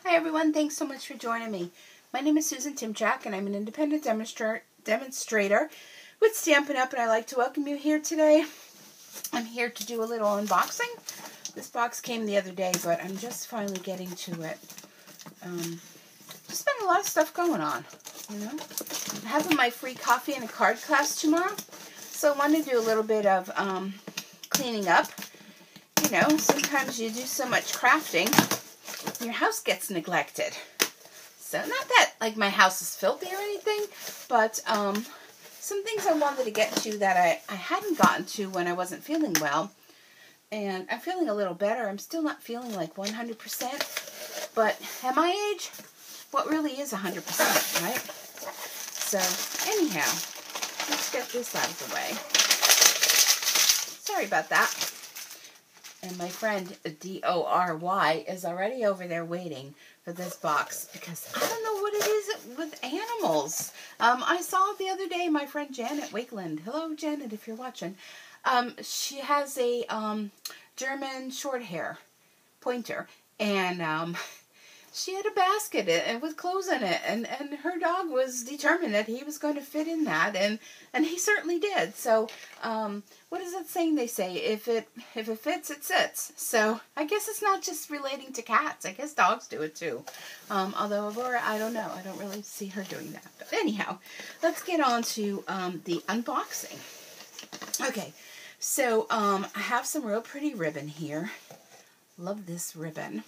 Hi everyone, thanks so much for joining me. My name is Susan Timchak and I'm an independent demonstrator with Stampin' Up! And I'd like to welcome you here today. I'm here to do a little unboxing. This box came the other day, but I'm just finally getting to it. Just been a lot of stuff going on, you know. I'm having my free coffee and a card class tomorrow, so I wanted to do a little bit of cleaning up. You know, sometimes you do so much crafting, your house gets neglected. So not that like my house is filthy or anything, but some things I wanted to get to that I hadn't gotten to when I wasn't feeling well. And I'm feeling a little better. I'm still not feeling like 100%, but at my age, what really is 100%, right? So anyhow, let's get this out of the way. Sorry about that. And my friend D-O-R-Y is already over there waiting for this box because I don't know what it is with animals. I saw the other day my friend Janet Wakeland. Hello, Janet, if you're watching. She has a German short hair pointer, and she had a basket with clothes in it, and her dog was determined that he was going to fit in that, and he certainly did. So what is that saying they say? If it fits, it sits. So I guess it's not just relating to cats. I guess dogs do it too. Although Aurora, I don't know. I don't really see her doing that. But anyhow, let's get on to the unboxing. Okay, so I have some real pretty ribbon here. Love this ribbon.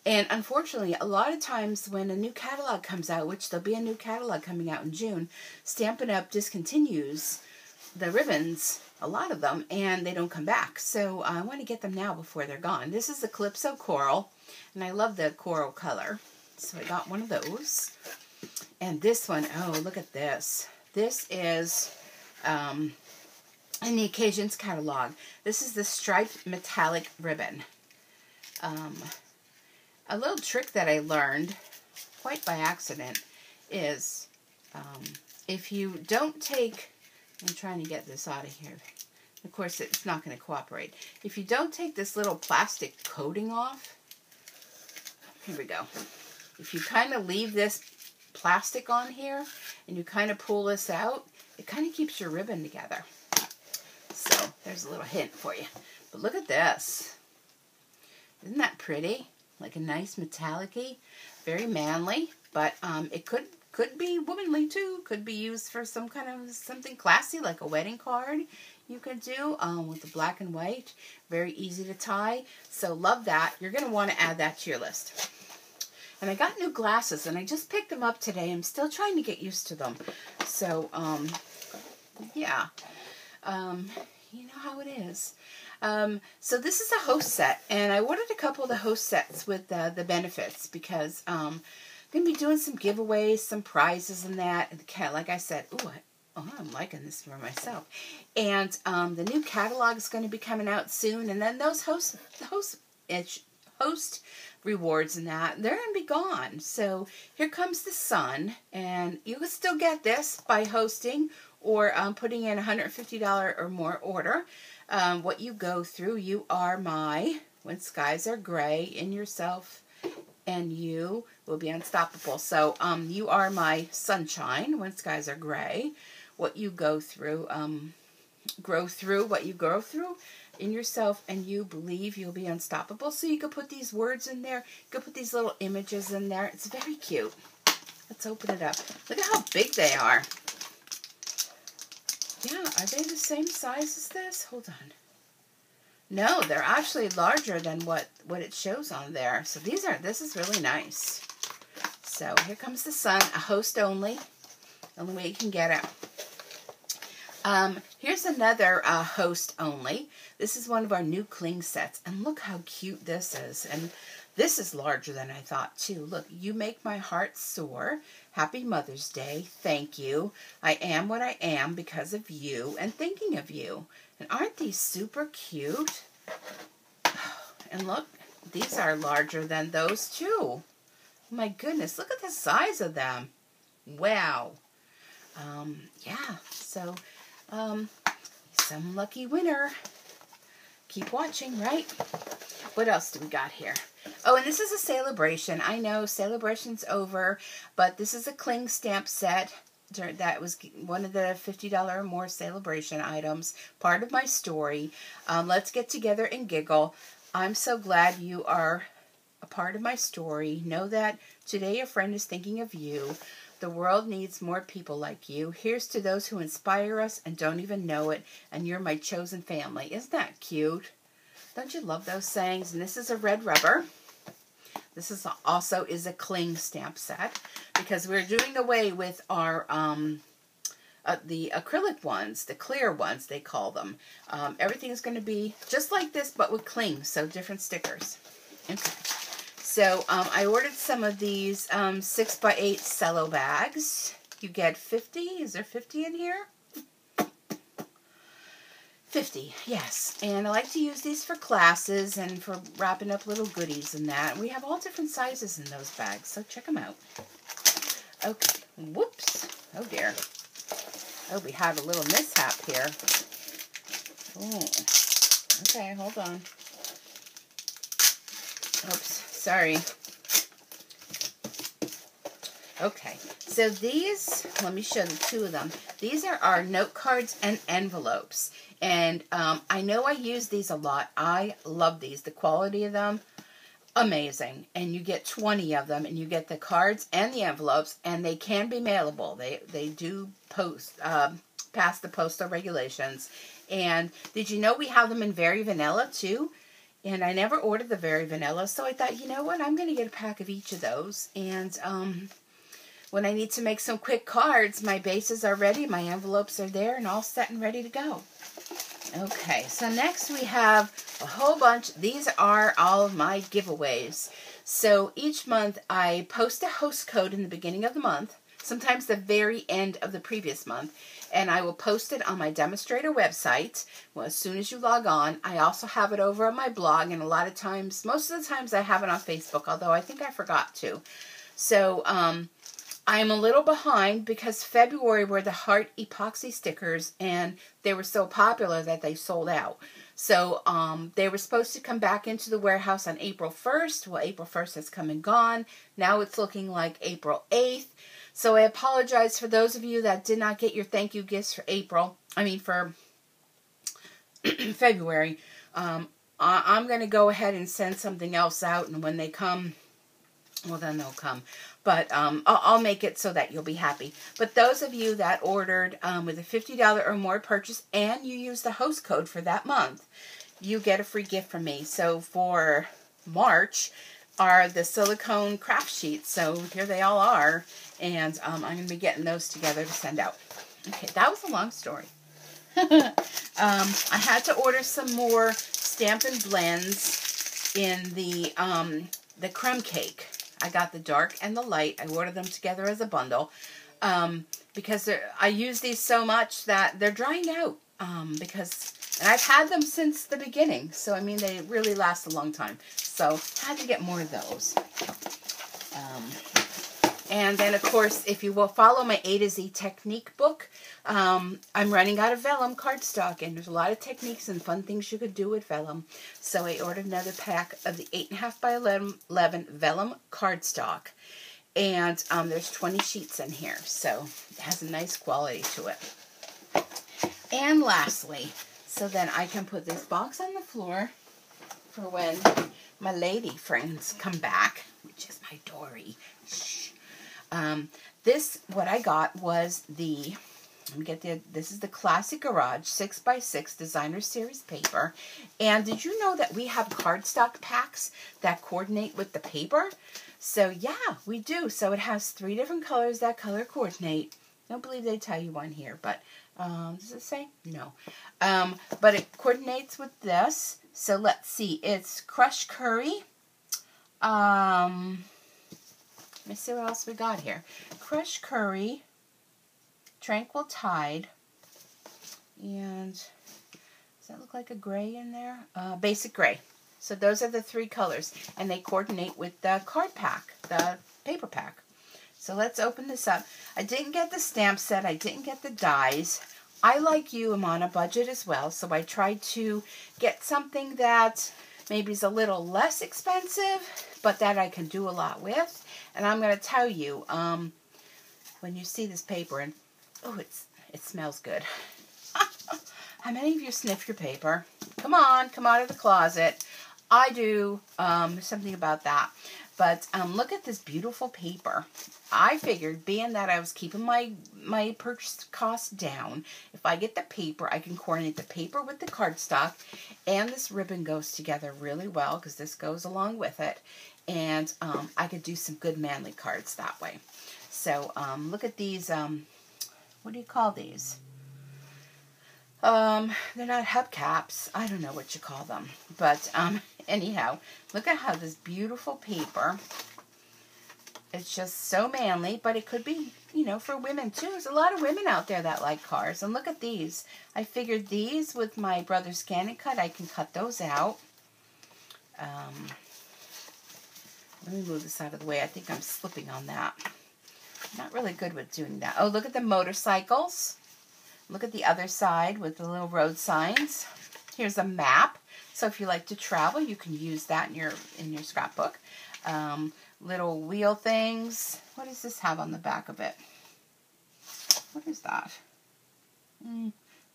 And unfortunately, a lot of times when a new catalog comes out, which there'll be a new catalog coming out in June, Stampin' Up! Discontinues the ribbons, a lot of them, and they don't come back. So I want to get them now before they're gone. This is the Calypso Coral, and I love the coral color. So I got one of those. And this one, oh, look at this. This is in the Occasions catalog. This is the striped metallic ribbon. A little trick that I learned, quite by accident, is if you don't take, I'm trying to get this out of here. Of course, it's not going to cooperate. If you don't take this little plastic coating off, here we go. If you kind of leave this plastic on here and you kind of pull this out, it kind of keeps your ribbon together. So there's a little hint for you. But look at this. Isn't that pretty? Like a nice metallic-y, very manly, but it could be womanly too. Could be used for some kind of something classy, like a wedding card you could do with the black and white. Very easy to tie. So love that. You're going to want to add that to your list. And I got new glasses, and I just picked them up today. I'm still trying to get used to them. So, yeah. You know how it is. So this is a host set, and I ordered a couple of the host sets with the benefits because I'm going to be doing some giveaways, some prizes and that. And like I said, I'm liking this for myself. And the new catalog is going to be coming out soon, and then those host rewards and that, they're going to be gone. So here comes the sun, and you can still get this by hosting or putting in a $150 or more order. What you go through, you are my, when skies are gray, in yourself and you will be unstoppable. So you are my sunshine when skies are gray. What you go through, what you go through in yourself, and you believe you'll be unstoppable. So you could put these words in there. You could put these little images in there. It's very cute. Let's open it up. Look at how big they are. Yeah, are they the same size as this? Hold on. No, they're actually larger than what it shows on there. So this is really nice. So here comes the sun, a host only. Only way you can get it. Here's another host only. This is one of our new cling sets. And look how cute this is. And this is larger than I thought, too. Look, you make my heart soar. Happy Mother's Day. Thank you. I am what I am because of you and thinking of you. And aren't these super cute? And look, these are larger than those, too. My goodness, look at the size of them. Wow. Yeah, so some lucky winner keep watching, right? What else do we got here? Oh, and this is a celebration. I know celebration's over, but this is a cling stamp set. That was one of the $50 or more celebration items, part of my story. Let's get together and giggle. I'm so glad you are a part of my story. Know that today a friend is thinking of you. The world needs more people like you. Here's to those who inspire us and don't even know it, and you're my chosen family. Isn't that cute? Don't you love those sayings? And this is a red rubber. This is also is a cling stamp set because we're doing away with our the acrylic ones, the clear ones they call them. Everything is going to be just like this but with cling, so different stickers. Okay, so I ordered some of these 6x8 cello bags. You get 50. Is there 50 in here? 50, yes. And I like to use these for classes and for wrapping up little goodies and that. We have all different sizes in those bags, so check them out. Okay, whoops. Oh dear. Oh, we had a little mishap here. Oh, okay, hold on. Oops, sorry. Okay, so these, let me show the two of them. These are our note cards and envelopes. And I know I use these a lot. I love these. The quality of them, amazing. And you get 20 of them, and you get the cards and the envelopes, and they can be mailable. They do pass the postal regulations. And did you know we have them in Very Vanilla, too? And I never ordered the Very Vanilla, so I thought, you know what, I'm going to get a pack of each of those. And when I need to make some quick cards, my bases are ready, my envelopes are there, and all set and ready to go. Okay, so next we have a whole bunch. These are all of my giveaways. So each month I post a host code in the beginning of the month, sometimes the very end of the previous month, and I will post it on my demonstrator website. Well, as soon as you log on, I also have it over on my blog, and a lot of times, most of the times I have it on Facebook, although I think I forgot to. So, I'm a little behind because February were the heart epoxy stickers, and they were so popular that they sold out. So they were supposed to come back into the warehouse on April 1st. Well, April 1st has come and gone. Now it's looking like April 8th. So I apologize for those of you that did not get your thank you gifts for for February. I'm going to go ahead and send something else out, and when they come, well, then they'll come. But I'll make it so that you'll be happy. But those of you that ordered with a $50 or more purchase and you use the host code for that month, you get a free gift from me. So for March are the silicone craft sheets. So here they all are. And I'm going to be getting those together to send out. Okay, that was a long story. I had to order some more Stampin' blends in the crumb cake. I got the dark and the light. I ordered them together as a bundle because I use these so much that they're drying out. And I've had them since the beginning. So, I mean, they really last a long time. So, I had to get more of those. And then, of course, if you will follow my A to Z technique book, I'm running out of vellum cardstock, and there's a lot of techniques and fun things you could do with vellum. So I ordered another pack of the 8.5 by 11 vellum cardstock, and there's 20 sheets in here, so it has a nice quality to it. And lastly, so then I can put this box on the floor for when my lady friends come back, which is my Dory. Shh. What I got was this is the Classic Garage 6x6 Designer Series paper. And did you know that we have cardstock packs that coordinate with the paper? So yeah, we do. So it has 3 different colors that color coordinate. I don't believe they tell you one here, but does it say? No. But it coordinates with this. So let's see. It's Crushed Curry. Let me see what else we got here. Crushed Curry, Tranquil Tide, and does that look like a gray in there? Basic Gray. So those are the 3 colors, and they coordinate with the card pack, the paper pack. So let's open this up. I didn't get the stamp set. I didn't get the dies. I, like you, am on a budget as well, so I tried to get something that maybe is a little less expensive, but that I can do a lot with. And I'm going to tell you, when you see this paper, and oh, it smells good. How many of you sniff your paper? Come on, come out of the closet. I do something about that. But look at this beautiful paper. I figured, being that I was keeping my purchase cost down, if I get the paper, I can coordinate the paper with the cardstock, and this ribbon goes together really well because this goes along with it. And I could do some good manly cards that way. So look at these, what do you call these? They're not hubcaps. I don't know what you call them. But anyhow, look at how this beautiful paper, it's just so manly, but it could be, you know, for women too. There's a lot of women out there that like cars. And look at these. I figured these with my brother's Scan and Cut, I can cut those out. Let me move this out of the way. I think I'm slipping on that. I'm not really good with doing that. Oh, look at the motorcycles. Look at the other side with the little road signs. Here's a map. So if you like to travel, you can use that in your scrapbook. Little wheel things. What does this have on the back of it? What is that?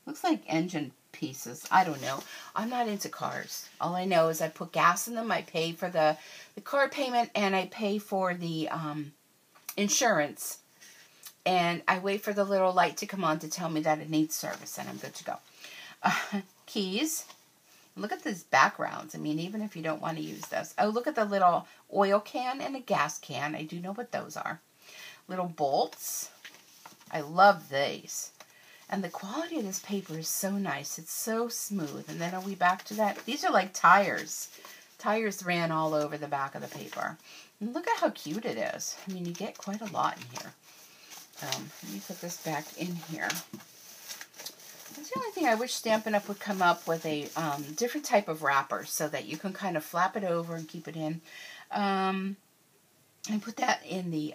Looks like engine pieces. I don't know. I'm not into cars. All I know is I put gas in them. I pay for the car payment, and I pay for the insurance. And I wait for the little light to come on to tell me that it needs service, and I'm good to go. Keys. Look at these backgrounds. I mean, even if you don't want to use those. Oh, look at the little oil can and a gas can. I do know what those are. Little bolts. I love these. And the quality of this paper is so nice. It's so smooth. And then are we back to that? These are like tires. Tires ran all over the back of the paper. And look at how cute it is. I mean, you get quite a lot in here. Let me put this back in here. That's the only thing I wish Stampin' Up! Would come up with a different type of wrapper so that you can kind of flap it over and keep it in. And put that in the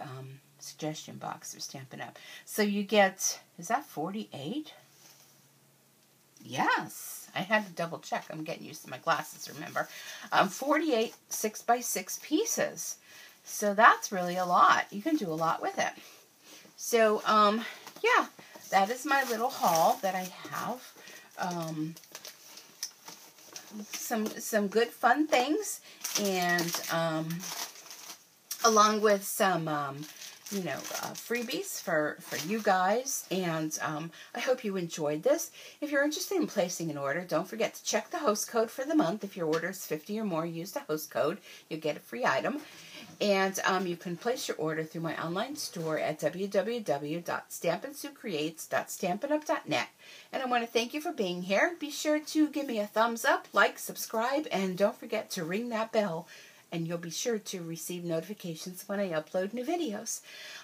suggestion box for Stampin' Up! So you get, is that 48? Yes. I had to double check. I'm getting used to my glasses, remember. 48 6x6 pieces. So that's really a lot. You can do a lot with it. So, yeah, that is my little haul that I have. Some good fun things, and along with some, freebies for you guys. And I hope you enjoyed this. If you're interested in placing an order, don't forget to check the host code for the month. If your order is 50 or more, use the host code. You'll get a free item. And you can place your order through my online store at www.stampinsuecreates.stampinup.net. And I want to thank you for being here. Be sure to give me a thumbs up, like, subscribe, and don't forget to ring that bell. And you'll be sure to receive notifications when I upload new videos.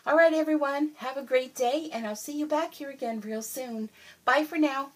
All right, everyone. Have a great day, and I'll see you back here again real soon. Bye for now.